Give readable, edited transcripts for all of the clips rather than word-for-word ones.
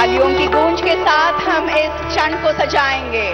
तालियों की गूंज के साथ हम इस क्षण को सजाएंगे।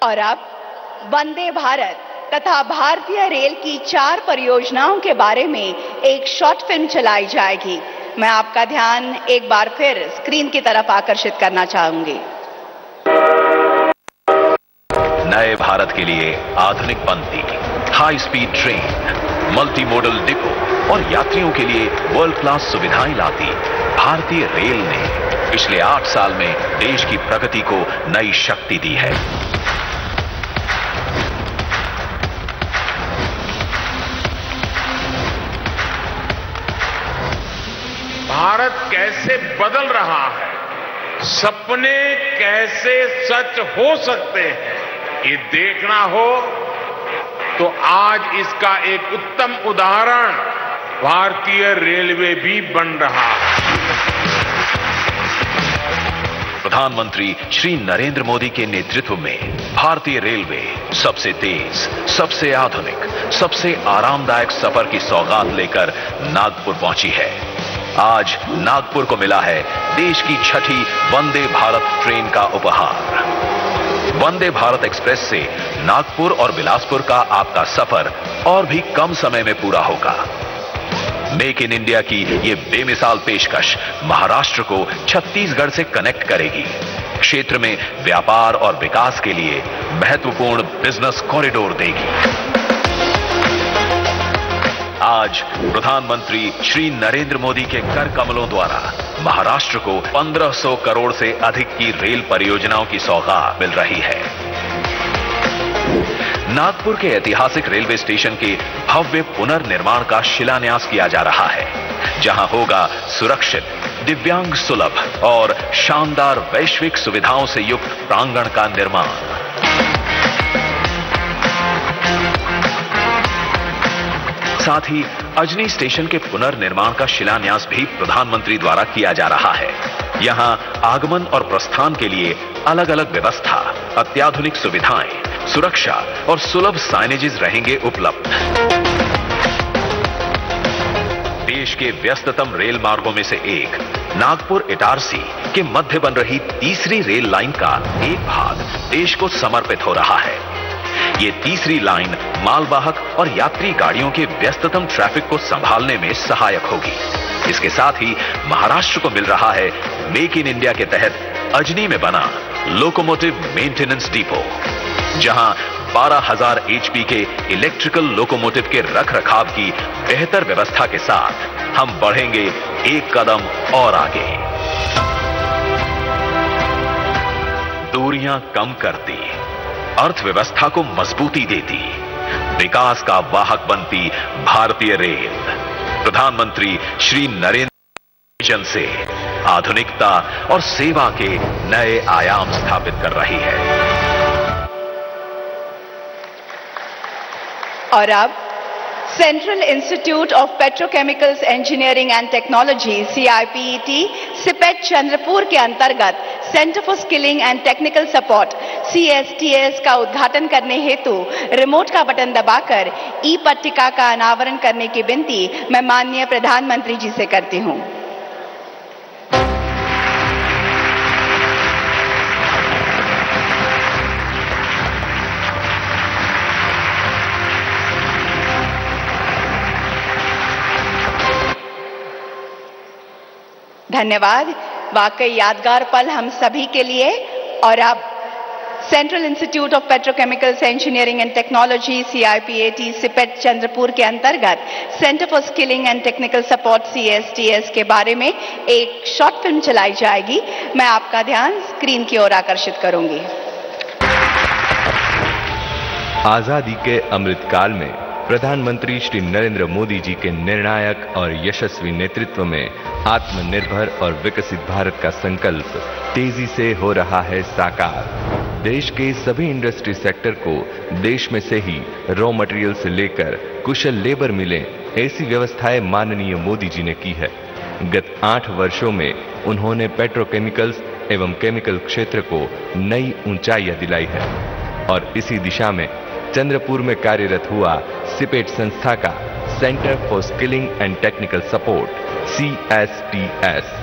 और अब वंदे भारत तथा भारतीय रेल की 4 परियोजनाओं के बारे में एक शॉर्ट फिल्म चलाई जाएगी। मैं आपका ध्यान एक बार फिर स्क्रीन की तरफ आकर्षित करना चाहूंगी। नए भारत के लिए आधुनिक पंक्ति, high speed train, multi modal depot और यात्रियों के लिए वर्ल्ड क्लास सुविधाएं लाती भारतीय रेल ने पिछले 8 साल में देश की प्रगति को नई शक्ति दी है। भारत कैसे बदल रहा है, सपने कैसे सच हो सकते हैं, ये देखना हो तो आज इसका एक उत्तम उदाहरण भारतीय रेलवे भी बन रहा है। प्रधानमंत्री श्री नरेंद्र मोदी के नेतृत्व में भारतीय रेलवे सबसे तेज, सबसे आधुनिक, सबसे आरामदायक सफर की सौगात लेकर नागपुर पहुंची है। आज नागपुर को मिला है देश की 6ठी वंदे भारत ट्रेन का उपहार। वंदे भारत एक्सप्रेस से नागपुर और बिलासपुर का आपका सफर और भी कम समय में पूरा होगा। मेक इन इंडिया की ये बेमिसाल पेशकश महाराष्ट्र को छत्तीसगढ़ से कनेक्ट करेगी, क्षेत्र में व्यापार और विकास के लिए महत्वपूर्ण बिजनेस कॉरिडोर देगी। आज प्रधानमंत्री श्री नरेंद्र मोदी के कर कमलों द्वारा महाराष्ट्र को 1500 करोड़ से अधिक की रेल परियोजनाओं की सौगात मिल रही है। नागपुर के ऐतिहासिक रेलवे स्टेशन के भव्य पुनर्निर्माण का शिलान्यास किया जा रहा है, जहां होगा सुरक्षित, दिव्यांग सुलभ और शानदार वैश्विक सुविधाओं से युक्त प्रांगण का निर्माण। साथ ही अजनी स्टेशन के पुनर्निर्माण का शिलान्यास भी प्रधानमंत्री द्वारा किया जा रहा है। यहां आगमन और प्रस्थान के लिए अलग अलग व्यवस्था, अत्याधुनिक सुविधाएं, सुरक्षा और सुलभ साइनेजेस रहेंगे उपलब्ध। देश के व्यस्ततम रेल मार्गों में से एक नागपुर इटारसी के मध्य बन रही तीसरी रेल लाइन का एक भाग देश को समर्पित हो रहा है। ये तीसरी लाइन मालवाहक और यात्री गाड़ियों के व्यस्ततम ट्रैफिक को संभालने में सहायक होगी। इसके साथ ही महाराष्ट्र को मिल रहा है मेक इन इंडिया के तहत अजनी में बना लोकोमोटिव मेंटेनेंस डिपो, जहां 12,000 HP के इलेक्ट्रिकल लोकोमोटिव के रखरखाव की बेहतर व्यवस्था के साथ हम बढ़ेंगे एक कदम और आगे। दूरियां कम करती, अर्थव्यवस्था को मजबूती देती, विकास का वाहक बनती भारतीय रेल प्रधानमंत्री श्री नरेंद्र विजन से आधुनिकता और सेवा के नए आयाम स्थापित कर रही है। और अब central institute of petrochemicals engineering and technology CIPET CIPET Chandrapur के अंतर्गत centre for skilling and technical support CSTS का उद्घाटन करने हेतु रिमोट का बटन दबाकर ई पट्टिका का अनावरण करने की विनती मैं माननीय प्रधानमंत्री जी से करती हूं। धन्यवाद। वाकई यादगार पल हम सभी के लिए। और अब central institute of petrochemicals engineering and technology CIPAT CIPET Chandrapur के अंतर्गत centre for skilling and technical support CSTS के बारे में एक शॉर्ट फिल्म चलाई जाएगी। मैं आपका ध्यान स्क्रीन की ओर आकर्षित करूंगी। आजादी के अमृतकाल में प्रधानमंत्री श्री नरेंद्र मोदी जी के निर्णायक और यशस्वी नेतृत्व में आत्मनिर्भर और विकसित भारत का संकल्प तेजी से हो रहा है साकार। देश के सभी इंडस्ट्री सेक्टर को देश में से ही रॉ मटेरियल से लेकर कुशल लेबर मिले, ऐसी व्यवस्थाएं माननीय मोदी जी ने की है। गत 8 वर्षों में उन्होंने पेट्रोकेमिकल्स एवं केमिकल क्षेत्र को नई ऊंचाइयां दिलाई है और इसी दिशा में चंद्रपुर में कार्यरत हुआ सिपेट संस्था का centre for skilling and technical support CSTS।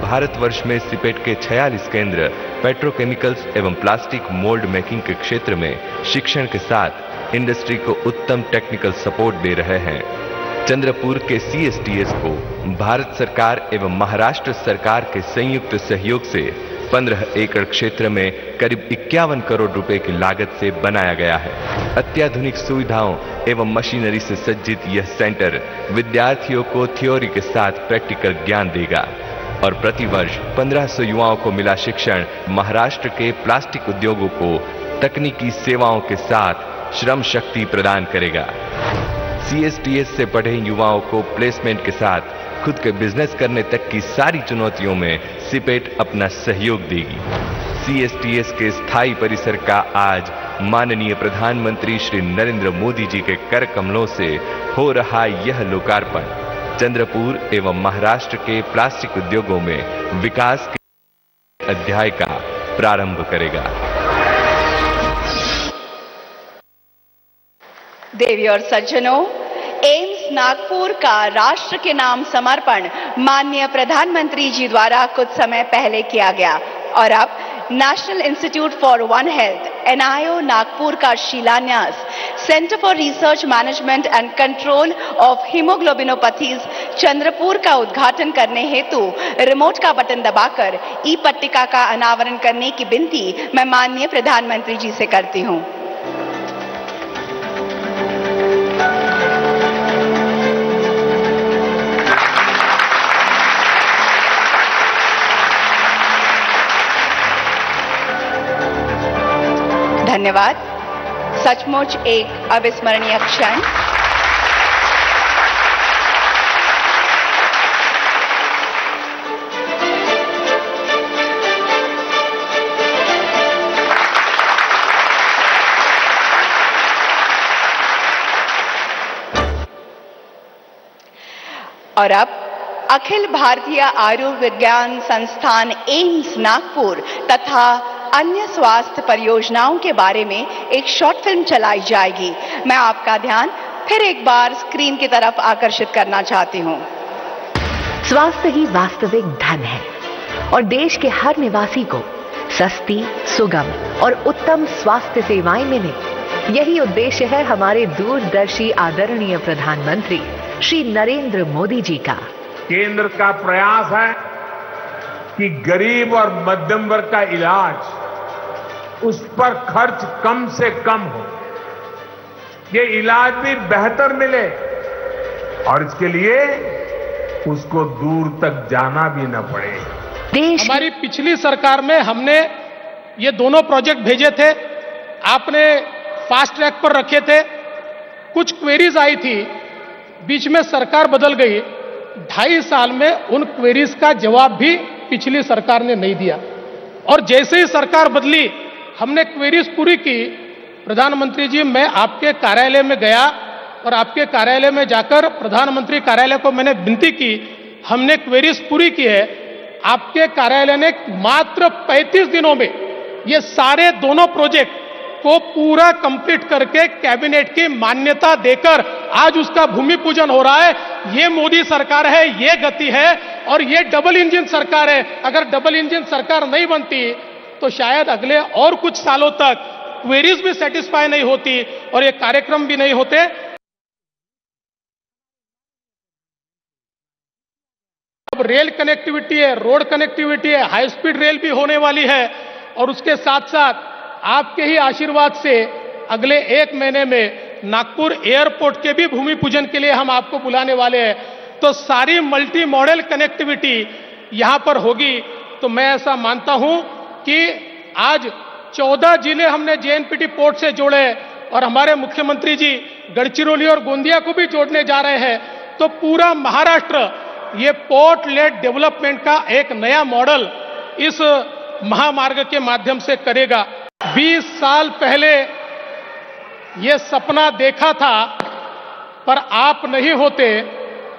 Bharatvarsh में सिपेट के 46 केंद्र पेट्रोकेमिकल्स एवं प्लास्टिक मोल्ड मेकिंग के क्षेत्र में शिक्षण के साथ इंडस्ट्री को उत्तम टेक्निकल सपोर्ट दे रहे हैं। चंद्रपुर के CSTS को भारत सरकार एवं महाराष्ट्र सरकार के संयुक्त सहयोग से 15 एकड़ क्षेत्र में करीब 51 करोड़ रुपए की लागत से बनाया गया है। अत्याधुनिक सुविधाओं एवं मशीनरी से सज्जित यह सेंटर विद्यार्थियों को थ्योरी के साथ प्रैक्टिकल ज्ञान देगा और प्रतिवर्ष 1500 युवाओं को मिला शिक्षण महाराष्ट्र के प्लास्टिक उद्योगों को तकनीकी सेवाओं के साथ श्रम शक्ति प्रदान करेगा। CSTS से पढ़े युवाओं को प्लेसमेंट के साथ खुद के बिजनेस करने तक की सारी चुनौतियों में सिपेट अपना सहयोग देगी। CSTS के स्थायी परिसर का आज माननीय प्रधानमंत्री श्री नरेंद्र मोदी जी के कर कमलों से हो रहा यह लोकार्पण चंद्रपुर एवं महाराष्ट्र के प्लास्टिक उद्योगों में विकास के अध्याय का प्रारंभ करेगा। देवी और सज्जनों, एम्स नागपुर का राष्ट्र के नाम समर्पण माननीय प्रधानमंत्री जी द्वारा कुछ समय पहले किया गया और अब national institute for one health NIO Nagpur का शिलान्यास centre for research management and control of haemoglobinopathies Chandrapur का उद्घाटन करने हेतु रिमोट का बटन दबाकर ई-पट्टिका का अनावरण करने की विनती मैं माननीय प्रधानमंत्री जी से करती हूं। धन्यवाद। सचमुच एक अविस्मरणीय क्षण। और अब अखिल भारतीय आयुर्विज्ञान संस्थान एम्स नागपुर तथा अन्य स्वास्थ्य परियोजनाओं के बारे में एक शॉर्ट फिल्म चलाई जाएगी। मैं आपका ध्यान फिर एक बार स्क्रीन की तरफ आकर्षित करना चाहती हूं। स्वास्थ्य ही वास्तविक धन है और देश के हर निवासी को सस्ती, सुगम और उत्तम स्वास्थ्य सेवाएं मिले, यही उद्देश्य है हमारे दूरदर्शी आदरणीय प्रधानमंत्री श्री नरेंद्र मोदी जी का। केंद्र का प्रयास है कि गरीब और मध्यम वर्ग का इलाज उस पर खर्च कम से कम हो, ये इलाज भी बेहतर मिले और इसके लिए उसको दूर तक जाना भी न पड़े। हमारी पिछली सरकार में हमने ये दोनों प्रोजेक्ट भेजे थे, आपने फास्ट ट्रैक पर रखे थे। कुछ क्वेरीज आई थी, बीच में सरकार बदल गई, 2.5 साल में उन क्वेरीज का जवाब भी पिछली सरकार ने नहीं दिया और जैसे ही सरकार बदली हमने क्वेरीज पूरी की। प्रधानमंत्री जी, मैं आपके कार्यालय में गया और आपके कार्यालय में जाकर प्रधानमंत्री कार्यालय को मैंने विनती की, हमने क्वेरीज पूरी की है। आपके कार्यालय ने मात्र 35 दिनों में ये सारे दोनों प्रोजेक्ट को पूरा कंप्लीट करके कैबिनेट की मान्यता देकर आज उसका भूमि पूजन हो रहा है। ये मोदी सरकार है, ये गति है और ये डबल इंजन सरकार है। अगर डबल इंजन सरकार नहीं बनती तो शायद अगले और कुछ सालों तक क्वेरीज भी सेटिस्फाई नहीं होती और ये कार्यक्रम भी नहीं होते। अब रेल कनेक्टिविटी है, रोड कनेक्टिविटी है, हाई स्पीड रेल भी होने वाली है और उसके साथ साथ आपके ही आशीर्वाद से अगले 1 महीने में नागपुर एयरपोर्ट के भी भूमि पूजन के लिए हम आपको बुलाने वाले हैं। तो सारी मल्टी मॉडल कनेक्टिविटी यहां पर होगी। तो मैं ऐसा मानता हूं कि आज 14 जिले हमने जेएनपीटी पोर्ट से जोड़े और हमारे मुख्यमंत्री जी गढ़चिरौली और गोंदिया को भी जोड़ने जा रहे हैं। तो पूरा महाराष्ट्र ये पोर्ट लेड डेवलपमेंट का एक नया मॉडल इस महामार्ग के माध्यम से करेगा। 20 साल पहले ये सपना देखा था, पर आप नहीं होते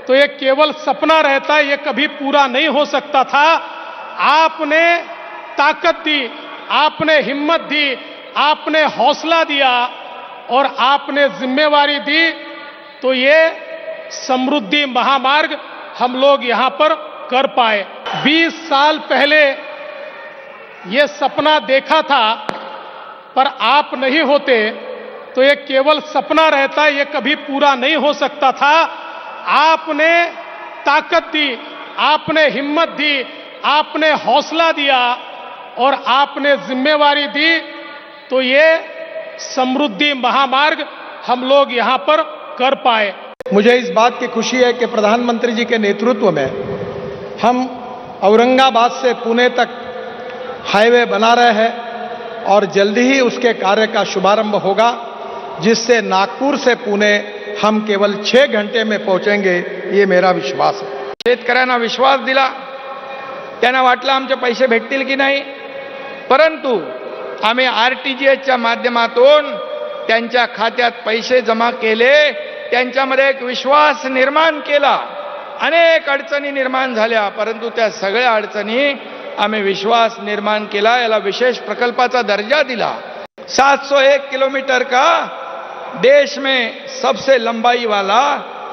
तो ये केवल सपना रहता, ये कभी पूरा नहीं हो सकता था। आपने ताकत दी, आपने हिम्मत दी, आपने हौसला दिया और आपने जिम्मेवारी दी, तो ये समृद्धि महामार्ग हम लोग यहां पर कर पाए। 20 साल पहले ये सपना देखा था, पर आप नहीं होते तो ये केवल सपना रहता, ये कभी पूरा नहीं हो सकता था। आपने ताकत दी, आपने हिम्मत दी, आपने हौसला दिया और आपने जिम्मेवारी दी, तो ये समृद्धि महामार्ग हम लोग यहां पर कर पाए। मुझे इस बात की खुशी है कि प्रधानमंत्री जी के नेतृत्व में हम औरंगाबाद से पुणे तक हाईवे बना रहे हैं और जल्दी ही उसके कार्य का शुभारंभ होगा, जिससे नागपुर से पुणे हम केवल 6 घंटे में पहुंचेंगे, ये मेरा विश्वास है। शेतकऱ्यांना विश्वास दिला, त्यांना वाटलं आमचे पैसे भेटतील की नाही, परंतु आम्ही आरटीजीएसच्या माध्यमातून त्यांच्या खात्यात पैसे जमा केले, त्यांच्यामध्ये एक विश्वास निर्माण केला। अनेक अडचणी निर्माण झाल्या, परंतु त्या सगळ्या अडचणी आम्ही विश्वास निर्माण केला, याला विशेष प्रकल्पाचा दर्जा दिला। 701 किलोमीटर का देश में सबसे लंबाई वाला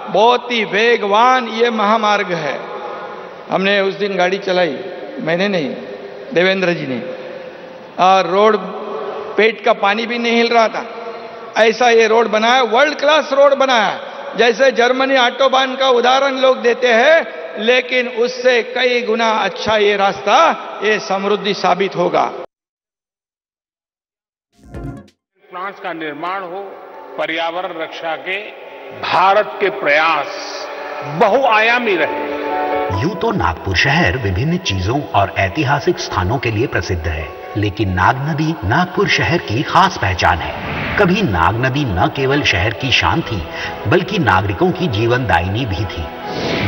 बहुत ही वेगवान ये महामार्ग है। हमने उस दिन गाड़ी चलाई, मैंने नहीं, देवेंद्र जी ने, और रोड पेट का पानी भी नहीं हिल रहा था, ऐसा ये रोड बनाया, वर्ल्ड क्लास रोड बनाया। जैसे जर्मनी ऑटोबान का उदाहरण लोग देते हैं, लेकिन उससे कई गुना अच्छा ये रास्ता, ये समृद्धि साबित होगा। प्लांट्स का निर्माण हो, पर्यावरण रक्षा के भारत के प्रयास बहुआयामी रहे। यूं तो नागपुर शहर विभिन्न चीजों और ऐतिहासिक स्थानों के लिए प्रसिद्ध है, लेकिन नाग नदी नागपुर शहर की खास पहचान है। कभी नाग नदी न केवल शहर की शान थी, बल्कि नागरिकों की जीवनदायिनी भी थी।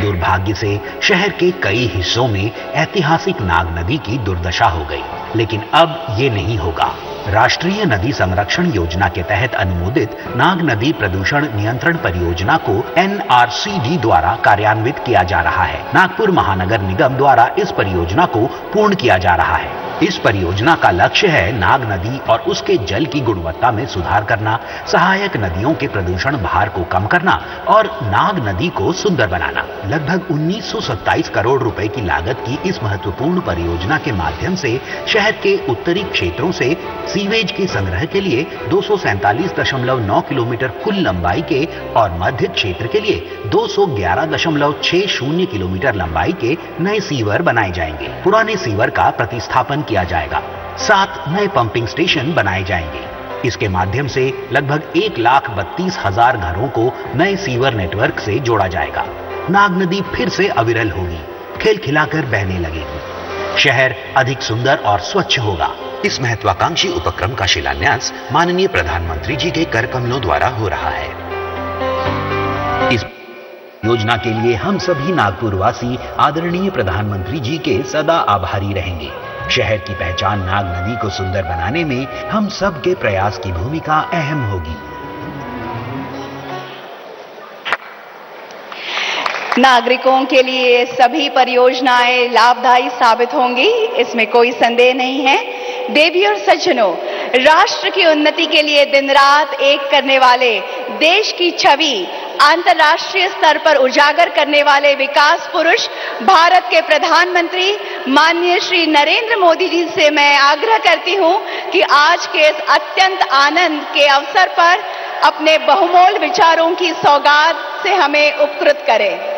दुर्भाग्य से शहर के कई हिस्सों में ऐतिहासिक नाग नदी की दुर्दशा हो गई, लेकिन अब ये नहीं होगा। राष्ट्रीय नदी संरक्षण योजना के तहत अनुमोदित नाग नदी प्रदूषण नियंत्रण परियोजना को NRCD द्वारा कार्यान्वित किया जा रहा है। नागपुर महानगर निगम द्वारा इस परियोजना को पूर्ण किया जा रहा है। इस परियोजना का लक्ष्य है नाग नदी और उसके जल की गुणवत्ता में सुधार करना, सहायक नदियों के प्रदूषण भार को कम करना और नाग नदी को सुंदर बनाना। लगभग 1927 करोड़ रुपए की लागत की इस महत्वपूर्ण परियोजना के माध्यम से शहर के उत्तरी क्षेत्रों से सीवेज के संग्रह के लिए 247.9 किलोमीटर कुल लंबाई के और मध्य क्षेत्र के लिए 211.60 किलोमीटर लंबाई के नए सीवर बनाए जाएंगे। पुराने सीवर का प्रतिस्थापन किया जाएगा। 7 नए पंपिंग स्टेशन बनाए जाएंगे। इसके माध्यम से लगभग 1,32,000 घरों को नए सीवर नेटवर्क से जोड़ा जाएगा। नाग नदी फिर से अविरल होगी, खिलखिलाकर बहने लगेगी। शहर अधिक सुंदर और स्वच्छ होगा। इस महत्वाकांक्षी उपक्रम का शिलान्यास माननीय प्रधानमंत्री जी के कर कमलों द्वारा हो रहा है। इस योजना के लिए हम सभी नागपुर वासी आदरणीय प्रधानमंत्री जी के सदा आभारी रहेंगे। शहर की पहचान नाग नदी को सुंदर बनाने में हम सब के प्रयास की भूमिका अहम होगी। नागरिकों के लिए सभी परियोजनाएं लाभदायी साबित होंगी, इसमें कोई संदेह नहीं है। देवी और सज्जनों, राष्ट्र की उन्नति के लिए दिन रात एक करने वाले, देश की छवि अंतर्राष्ट्रीय स्तर पर उजागर करने वाले विकास पुरुष भारत के प्रधानमंत्री माननीय श्री नरेंद्र मोदी जी से मैं आग्रह करती हूं कि आज के इस अत्यंत आनंद के अवसर पर अपने बहुमूल्य विचारों की सौगात से हमें उपकृत करें।